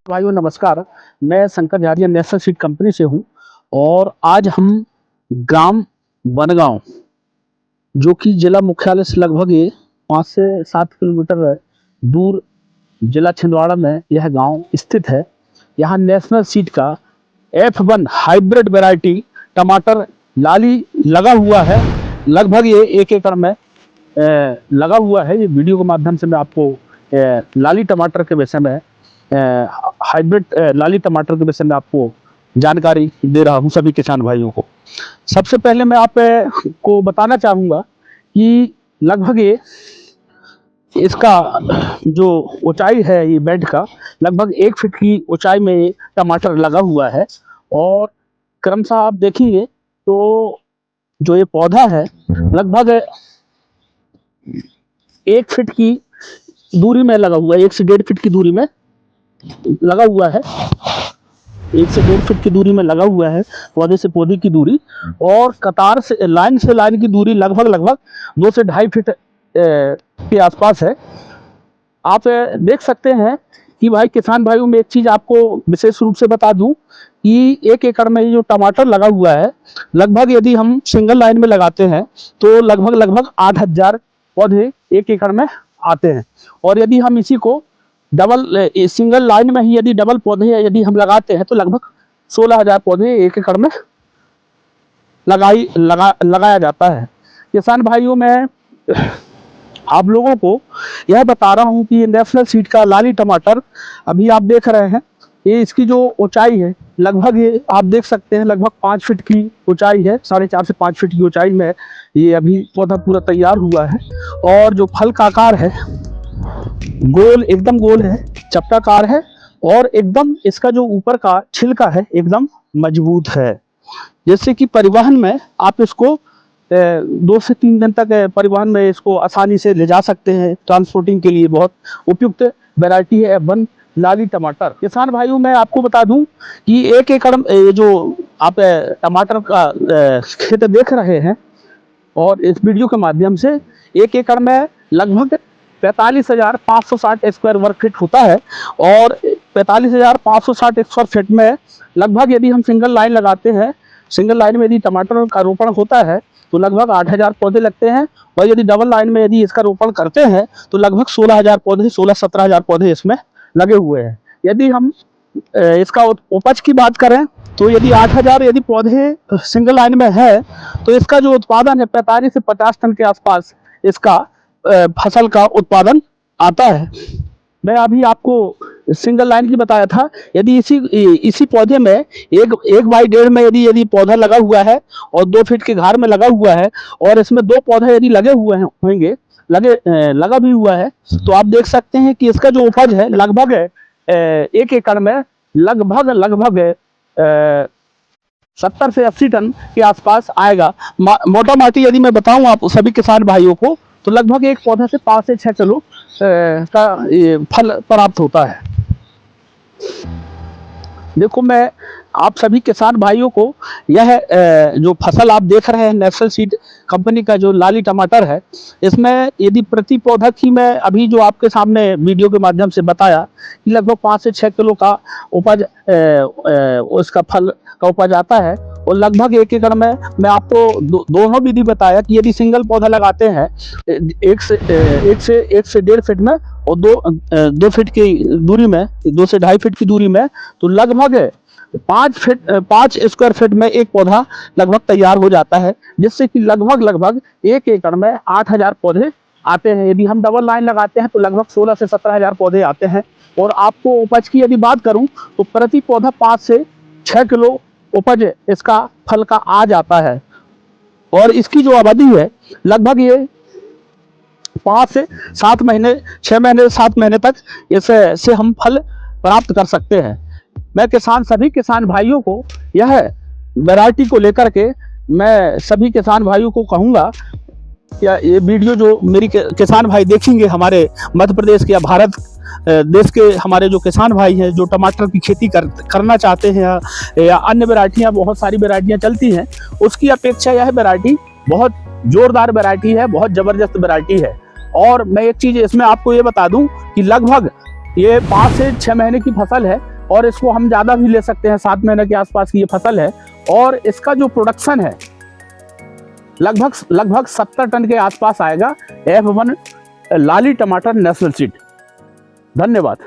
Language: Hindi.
भाइयों नमस्कार। मैं शंकर झारिया नेशनल सीड कंपनी से हूं और आज हम ग्राम बनगांव जो कि जिला मुख्यालय से लगभग 5 से 7 किलोमीटर दूर जिला छिंदवाड़ा में यह गांव स्थित है। यहाँ नेशनल सीड का F1 हाइब्रिड वैरायटी टमाटर लाली लगा हुआ है। लगभग ये 1 एकड़ में लगा हुआ है। ये वीडियो के माध्यम से मैं आपको लाली टमाटर के विषय में हाइब्रिड लाली टमाटर के विषय में आपको जानकारी दे रहा हूं सभी किसान भाइयों को। सबसे पहले मैं आप को बताना चाहूँगा कि लगभग ये इसका जो ऊंचाई है ये बेड का लगभग 1 फीट की ऊंचाई में ये टमाटर लगा हुआ है। और क्रमशः आप देखेंगे तो जो ये पौधा है लगभग 1 फीट की दूरी में लगा हुआ है, 1 से 1.5 फीट की दूरी में लगा हुआ है। 1 से 1.5 फीट की दूरी में लगा हुआ है पौधे से पौधे की दूरी। और कतार से लाइन की दूरी लगभग 2 से 2.5 फीट के आसपास है। आप देख सकते हैं कि भाई किसान भाइयों में एक चीज आपको विशेष रूप से बता दूं कि 1 एकड़ में जो टमाटर लगा हुआ है लगभग यदि हम सिंगल लाइन में लगाते हैं तो लगभग 8000 पौधे 1 एकड़ में आते हैं। और यदि हम इसी को डबल सिंगल लाइन में ही यदि डबल पौधे यदि हम लगाते हैं तो लगभग 16000 पौधे 1 एकड़ में लगाया जाता है। किसान भाइयों में आप लोगों को यह बता रहा हूं कि ये नेशनल सीड का लाली टमाटर अभी आप देख रहे हैं। ये इसकी जो ऊंचाई है लगभग ये आप देख सकते हैं लगभग 5 फीट की ऊंचाई है। 4.5 से 5 फीट की ऊंचाई में ये अभी पौधा पूरा तैयार हुआ है। और जो फल का आकार है गोल एकदम गोल है, चपटाकार है और एकदम इसका जो ऊपर का छिलका है एकदम मजबूत है। जैसे कि परिवहन में आप इसको 2 से 3 दिन तक परिवहन में इसको आसानी से ले जा सकते हैं। ट्रांसपोर्टिंग के लिए बहुत उपयुक्त वैरायटी है F1 लाली टमाटर। किसान भाइयों मैं आपको बता दूं कि 1 एकड़ जो आप टमाटर का खेत देख रहे हैं और इस वीडियो के माध्यम से 1 एकड़ में लगभग 45,560 स्क्वायर वर्ग फीट होता है। और 45,560 स्क्वायर फीट में लगभग यदि हम सिंगल लाइन लगाते हैं, सिंगल लाइन में यदि टमाटर का रोपण होता है तो लगभग 8000 पौधे लगते हैं। और यदि डबल लाइन में यदि इसका रोपण करते हैं तो लगभग 16000 पौधे 16-17 पौधे इसमें लगे हुए हैं। यदि हम इसका उपज की बात करें तो यदि 8000 यदि पौधे सिंगल लाइन में है तो इसका जो उत्पादन है 45 से 50 टन के आसपास इसका फसल का उत्पादन आता है। मैं अभी आपको सिंगल लाइन की बताया था। यदि इसी पौधे में 1 बाई 1.5 में यदि पौधा लगा हुआ है और 2 फीट के घार में लगा हुआ है और इसमें 2 पौधे यदि लगे हुए होंगे लगा भी हुआ है तो आप देख सकते हैं कि इसका जो उपज है लगभग 1 एकड़ में लगभग 70 से 80 टन के आसपास आएगा। मोटा माटी यदि मैं बताऊं आप सभी किसान भाइयों को तो लगभग एक पौधा से 5 से 6 किलो का फल प्राप्त होता है। देखो मैं आप सभी किसान भाइयों को यह जो फसल आप देख रहे हैं नेशनल सीड कंपनी का जो लाली टमाटर है इसमें यदि प्रति पौधा की मैं अभी जो आपके सामने वीडियो के माध्यम से बताया कि लगभग 5 से 6 किलो का उपज उसका फल का उपज आता है। और लगभग 1 एकड़ में मैं आपको दोनों विधि बताया कि यदि सिंगल पौधा लगाते हैं 1 से 1.5 फीट में और 2 फीट की दूरी में 2 से 2.5 फीट की दूरी में तो लगभग 5 स्क्वायर फीट में एक पौधा लगभग तैयार हो जाता है। जिससे कि लगभग 1 एकड़ में 8000 पौधे आते हैं। यदि हम डबल लाइन लगाते हैं तो लगभग 16 से 17000 पौधे आते हैं। और आपको उपज की यदि बात करूं तो प्रति पौधा 5 से 6 किलो उपज इसका फल का आ जाता है। और इसकी जो अवधि है लगभग ये 5 से 7 महीने 6 महीने 7 महीने तक इससे हम फल प्राप्त कर सकते हैं। मैं सभी किसान भाइयों को यह वैरायटी को लेकर के मैं सभी किसान भाइयों को कहूँगा या ये वीडियो जो मेरी किसान भाई देखेंगे हमारे मध्य प्रदेश के या भारत देश के हमारे जो किसान भाई हैं जो टमाटर की खेती करना चाहते हैं या अन्य वैरायटियाँ बहुत सारी वैरायटियाँ चलती हैं उसकी अपेक्षा यह वैरायटी बहुत जोरदार वैरायटी है, बहुत ज़बरदस्त वैरायटी है। और मैं एक चीज़ इसमें आपको ये बता दूं कि लगभग ये 5 से 6 महीने की फसल है। और इसको हम ज़्यादा भी ले सकते हैं, 7 महीने के आसपास की ये फसल है और इसका जो प्रोडक्शन है लगभग 70 टन के आसपास आएगा F1 लाली टमाटर नेशनल सीड। धन्यवाद।